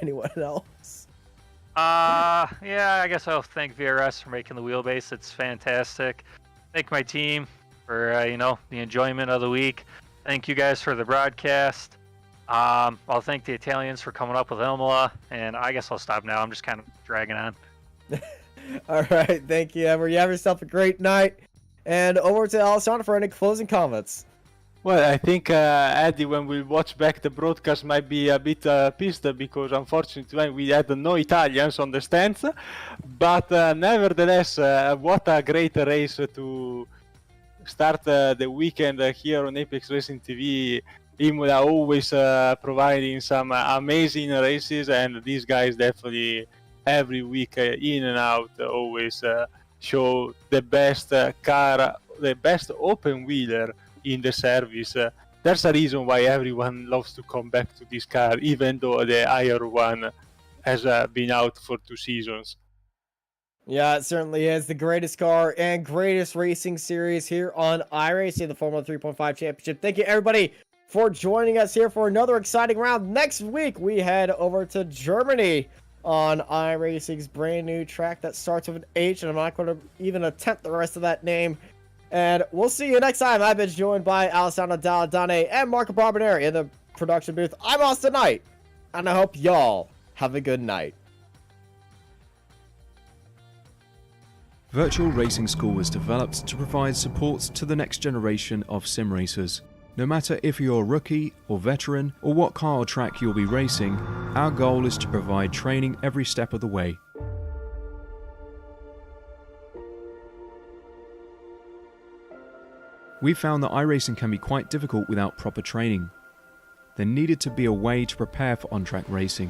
Anyone else? Yeah, I guess I'll thank VRS for making the wheelbase. It's fantastic. Thank my team for, you know, the enjoyment of the week. Thank you guys for the broadcast. I'll thank the Italians for coming up with Imola, and I guess I'll stop now. I'm just kind of dragging on. All right, thank you, Edward. You have yourself a great night. And over to Alessandro for any closing comments. Well, I think Eddie, when we watch back the broadcast, might be a bit pissed because unfortunately we had no Italians on the stands. But nevertheless, what a great race to start the weekend here on Apex Racing TV. Imola always providing some amazing races, and these guys definitely every week in and out always show the best car, the best open wheeler in the service. There's a reason why everyone loves to come back to this car, even though the higher one has been out for 2 seasons. Yeah, it certainly is the greatest car and greatest racing series here on iRacing, the Formula 3.5 Championship. Thank you, everybody, for joining us here for another exciting round. Next week, we head over to Germany on iRacing's brand new track that starts with an H, and I'm not going to even attempt the rest of that name. And we'll see you next time. I've been joined by Alessandro Dalladane and Marco Barboneri in the production booth. I'm Austin Knight, and I hope y'all have a good night. Virtual Racing School was developed to provide support to the next generation of sim racers. No matter if you're a rookie or veteran or what car or track you'll be racing, our goal is to provide training every step of the way. We found that iRacing can be quite difficult without proper training. There needed to be a way to prepare for on-track racing.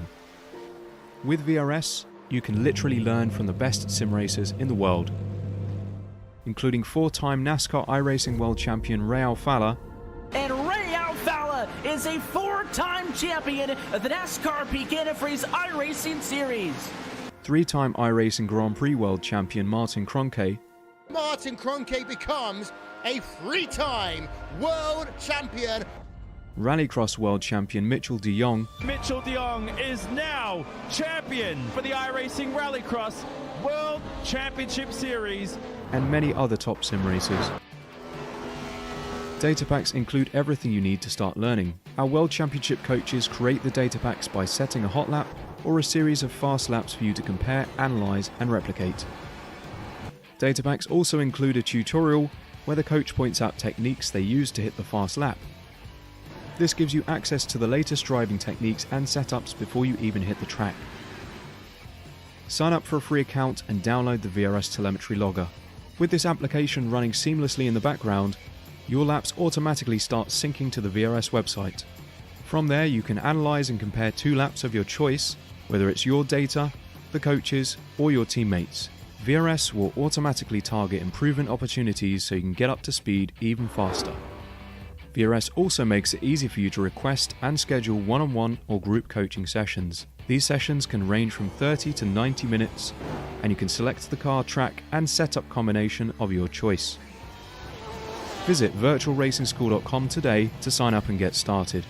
With VRS, you can literally learn from the best sim racers in the world, including 4-time NASCAR iRacing World Champion Ray Alfala. And Ray Alfala is a 4 four-time champion of the NASCAR Peak Antifreeze iRacing Series. 3-time iRacing Grand Prix World Champion Martin Kroenke, Martin Kroenke becomes a 3-time world champion. Rallycross World Champion Mitchell de Jong, Mitchell de Jong is now champion for the iRacing Rallycross World Championship Series, and many other top sim racers. Data packs include everything you need to start learning. Our World Championship coaches create the data packs by setting a hot lap or a series of fast laps for you to compare, analyze, and replicate. Data packs also include a tutorial where the coach points out techniques they use to hit the fast lap. This gives you access to the latest driving techniques and setups before you even hit the track. Sign up for a free account and download the VRS telemetry logger. With this application running seamlessly in the background, your laps automatically start syncing to the VRS website. From there, you can analyze and compare 2 laps of your choice, whether it's your data, the coaches, or your teammates. VRS will automatically target improvement opportunities so you can get up to speed even faster. VRS also makes it easy for you to request and schedule one-on-one or group coaching sessions. These sessions can range from 30 to 90 minutes, and you can select the car, track, and setup combination of your choice. Visit virtualracingschool.com today to sign up and get started.